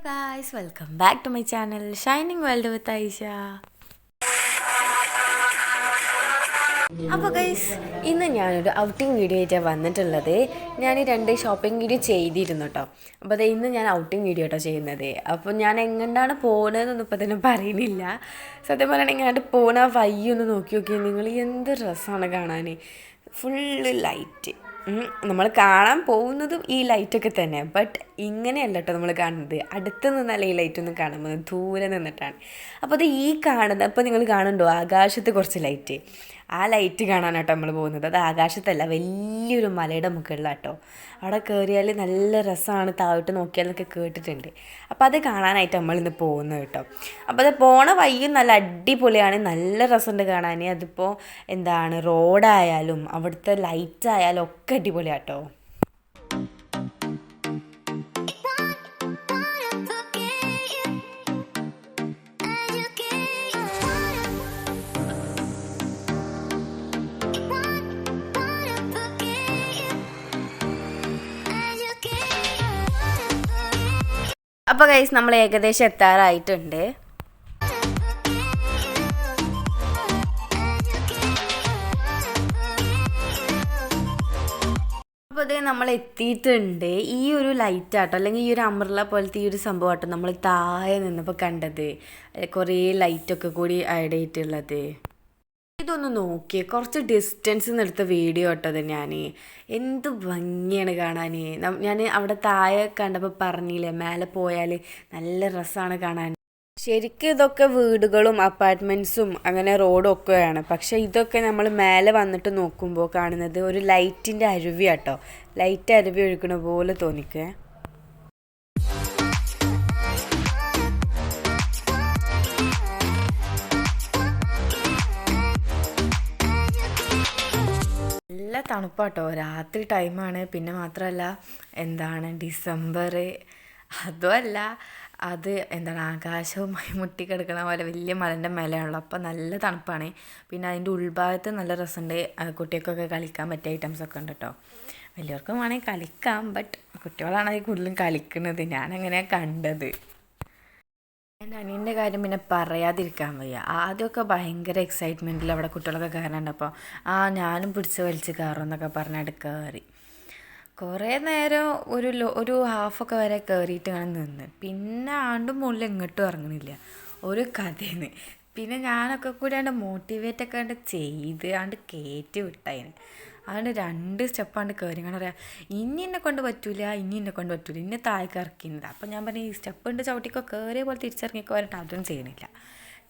Guys, welcome back to my channel Shining World with Aisha. അപ്പോൾ guys, ഇന്ന് ഞാനൊരു outing video ആയിട്ടാണ് വന്നിട്ടുള്ളത്. ഞാൻ ഈ 2 ഷോപ്പിംഗ് വീഡിയോ ചെയ്തിരുന്നു കേട്ടോ. അപ്പോൾ അത് ഇന്ന് ഞാൻ ഔട്ടിംഗ് വീഡിയോ കേട്ടോ ചെയ്യുന്നത്. അപ്പോൾ ഞാൻ എങ്ങോട്ടാണ് പോകുന്നതെന്നൊന്നും ഇപ്പോൾ തന്നെ പറയുന്നില്ല. സത്യം പറയുകയാണെങ്കിൽ അങ്ങോട്ട് പോകുന്ന വയ്യൊന്ന് നോക്കി നിങ്ങൾ, എന്ത് രസമാണ് കാണാൻ. ഫുള്ള് ലൈറ്റ്, നമ്മൾ കാണാൻ പോകുന്നതും ഈ ലൈറ്റൊക്കെ തന്നെ. ബട്ട് ഇങ്ങനെയല്ല കേട്ടോ നമ്മൾ കാണുന്നത്. അടുത്ത് നിന്നല്ല ഈ ലൈറ്റൊന്നും കാണാൻ പോകുന്നത്, ദൂരെ നിന്നിട്ടാണ്. അപ്പോൾ അത് ഈ കാണുന്നത്, അപ്പോൾ നിങ്ങൾ കാണുന്നുണ്ടോ ആകാശത്ത് കുറച്ച് ലൈറ്റ്, ആ ലൈറ്റ് കാണാനാട്ടോ നമ്മൾ പോകുന്നത്. അത് ആകാശത്തല്ല, വലിയൊരു മലയുടെ മുകളിലാട്ടോ. അവിടെ കയറിയാൽ നല്ല രസമാണ്, താഴോട്ട് നോക്കിയാലൊക്കെ കേട്ടിട്ടുണ്ട്. അപ്പോൾ അത് കാണാനായിട്ട് നമ്മളിന്ന് പോകുന്നത് കേട്ടോ. അപ്പോൾ അത് പോണ വഴിയും നല്ല അടിപൊളിയാണ്, നല്ല രസമുണ്ട് കാണാൻ. അതിപ്പോൾ റോഡായാലും അവിടുത്തെ ലൈറ്റ് ആയാലും ഒക്കെ അടിപൊളിയാട്ടോ. അപ്പോൾ ഗൈസ്, നമ്മൾ ഏകദേശം എത്താറായിട്ടുണ്ട്. അപ്പോൾ അതേ നമ്മൾ എത്തിയിട്ടുണ്ട്. ഈ ഒരു ലൈറ്റ് ആട്ടോ, അല്ലെങ്കിൽ ഈ ഒരു അംബ്രല്ല പോലത്തെ ഈ ഒരു സംഭവം ആട്ടോ നമ്മൾ താഴെ നിന്നപ്പോൾ കണ്ടത്. കുറേ ലൈറ്റൊക്കെ കൂടി ആഡ് ചെയ്തിട്ടുള്ളത്. ഇതൊന്ന് നോക്കിയേ, കുറച്ച് ഡിസ്റ്റൻസ് നിന്നെടുത്ത വീഡിയോ കേട്ടത് ഞാൻ. എന്ത് ഭംഗിയാണ് കാണാൻ. ഞാൻ അവിടെ താഴെ കണ്ടപ്പോൾ പറഞ്ഞില്ലേ, മേലെ പോയാൽ നല്ല രസമാണ് കാണാൻ. ശരിക്കും ഇതൊക്കെ വീടുകളും അപ്പാർട്ട്മെൻറ്റ്സും അങ്ങനെ റോഡും ഒക്കെയാണ്. പക്ഷേ ഇതൊക്കെ നമ്മൾ മേലെ വന്നിട്ട് നോക്കുമ്പോൾ കാണുന്നത് ഒരു ലൈറ്റിൻ്റെ അരുവിയാട്ടോ. ലൈറ്റ് അരുവി ഒഴുക്കണ പോലെ തോന്നിക്കേ. നല്ല തണുപ്പാട്ടോ, രാത്രി ടൈമാണ്. പിന്നെ മാത്രമല്ല ഡിസംബർ, അതുമല്ല അത് ആകാശവുമായി മുട്ടിക്കിടക്കണ പോലെ വലിയ മലൻ്റെ മേലെയാണല്ലോ. അപ്പോൾ നല്ല തണുപ്പാണ്. പിന്നെ അതിൻ്റെ ഉൾഭാഗത്ത് നല്ല രസമുണ്ട്, കുട്ടികൾക്കൊക്കെ കളിക്കാൻ പറ്റിയ ഐറ്റംസൊക്കെ ഉണ്ട് കേട്ടോ. വലിയവർക്കും വേണമെങ്കിൽ കളിക്കാം, ബട്ട് കുട്ടികളാണ് അതിൽ കൂടുതലും കളിക്കുന്നത്. ഞാനങ്ങനെയാണ് കണ്ടത്. എൻ്റെ അനിയൻ്റെ കാര്യം പിന്നെ പറയാതിരിക്കാൻ വയ്യ. ആദ്യമൊക്കെ ഭയങ്കര എക്സൈറ്റ്മെൻറ്റിൽ അവിടെ കുട്ടികളൊക്കെ കയറാനുണ്ട്. ഞാനും പിടിച്ച് വലിച്ച് കയറും എന്നൊക്കെ പറഞ്ഞിട്ട് കയറി. കുറേ നേരം ഒരു ഹാഫൊക്കെ വരെ കയറിയിട്ട് ഇങ്ങനെ നിന്ന്. പിന്നെ മുകളിൽ എങ്ങോട്ടും ഇറങ്ങണില്ല, ഒരു കഥയെന്ന്. പിന്നെ ഞാനൊക്കെ കൂടി മോട്ടിവേറ്റൊക്കെ ചെയ്ത് കയറ്റി വിട്ടതിന്. അതുകൊണ്ട് 2 സ്റ്റെപ്പാണ്ട് കയറി. ഇങ്ങനെ പറയാം, ഇനി എന്നെ കൊണ്ട് പറ്റൂല, ഇന്നെ താഴേക്ക് ഇറക്കിയത്. അപ്പം ഞാൻ പറഞ്ഞു, ഈ സ്റ്റെപ്പ് ഉണ്ട് ചവിട്ടിക്കോ, കയറിയ പോലെ തിരിച്ചിറങ്ങിക്കോ പറഞ്ഞിട്ട് അതും ചെയ്യണില്ല.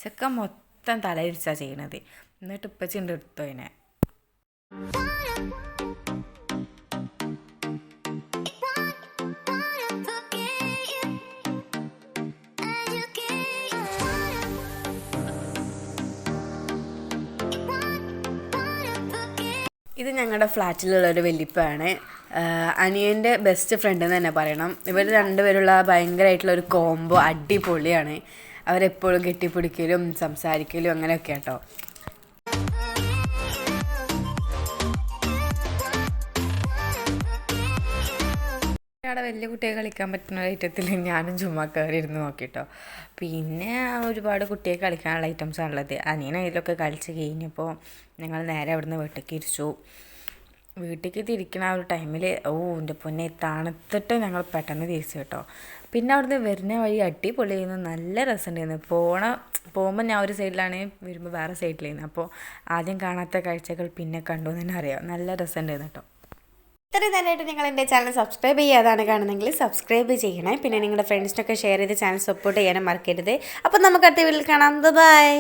ചെക്കൻ മൊത്തം തലയിരിച്ചാണ് ചെയ്യണത്. എന്നിട്ട് ഇപ്പച്ചുണ്ട് എടുത്തോ അതിനെ. ഇത് ഞങ്ങളുടെ ഫ്ലാറ്റിലുള്ളൊരു വലിയപ്പയാണ്. അനിയൻ്റെ ബെസ്റ്റ് ഫ്രണ്ട് എന്ന് തന്നെ പറയണം. ഇവർ 2 പേരുള്ള ഭയങ്കരമായിട്ടുള്ളൊരു കോംബോ അടിപൊളിയാണ്. അവരെപ്പോഴും കെട്ടിപ്പിടിക്കലും സംസാരിക്കലും അങ്ങനെയൊക്കെ കേട്ടോ. അവിടെ വലിയ കുട്ടികൾ കളിക്കാൻ പറ്റുന്ന ഐറ്റത്തിൽ ഞാനും ചുമ്മാ കയറി ഇരുന്ന് നോക്കിട്ടോ. പിന്നെ ഒരുപാട് കുട്ടിയെ കളിക്കാനുള്ള ഐറ്റംസാണുള്ളത്. അനിയൻ അതിലൊക്കെ കളിച്ച് കഴിഞ്ഞപ്പോൾ ഞങ്ങൾ നേരെ അവിടുന്ന് വീട്ടിലേക്ക് തിരിക്കണ ആ ഒരു ടൈമിൽ എൻ്റെ പൊന്നെ തണുത്തിട്ട് ഞങ്ങൾ പെട്ടെന്ന് തിരിച്ചു കേട്ടോ. പിന്നെ അവിടുന്ന് വരുന്ന വഴി അടിപൊളിയായിരുന്നു, നല്ല രസമുണ്ടായിരുന്നു. പോകുമ്പോൾ ഞാൻ ഒരു സൈഡിലാണ്, വരുമ്പോൾ വേറെ സൈഡിലായിരുന്നു. അപ്പോൾ ആദ്യം കാണാത്ത കാഴ്ചകൾ പിന്നെ കണ്ടു എന്ന് തന്നെ അറിയാം. നല്ല രസമുണ്ടായിരുന്നു കേട്ടോ. ഇത്രയും നല്ലതായിട്ട് നിങ്ങൾ എൻ്റെ ചാനൽ സബ്സ്ക്രൈബ് ചെയ്യാതാണ് കാണുന്നതെങ്കിൽ സബ്സ്ക്രൈബ് ചെയ്യണേ. പിന്നെ നിങ്ങളുടെ ഫ്രണ്ട്സിനൊക്കെ ഷെയർ ചെയ്ത് ചാനൽ സപ്പോർട്ട് ചെയ്യാനും മറക്കരുത്. അപ്പോൾ നമുക്ക് അടുത്ത വീഡിയോയിൽ കാണാം. ബൈ.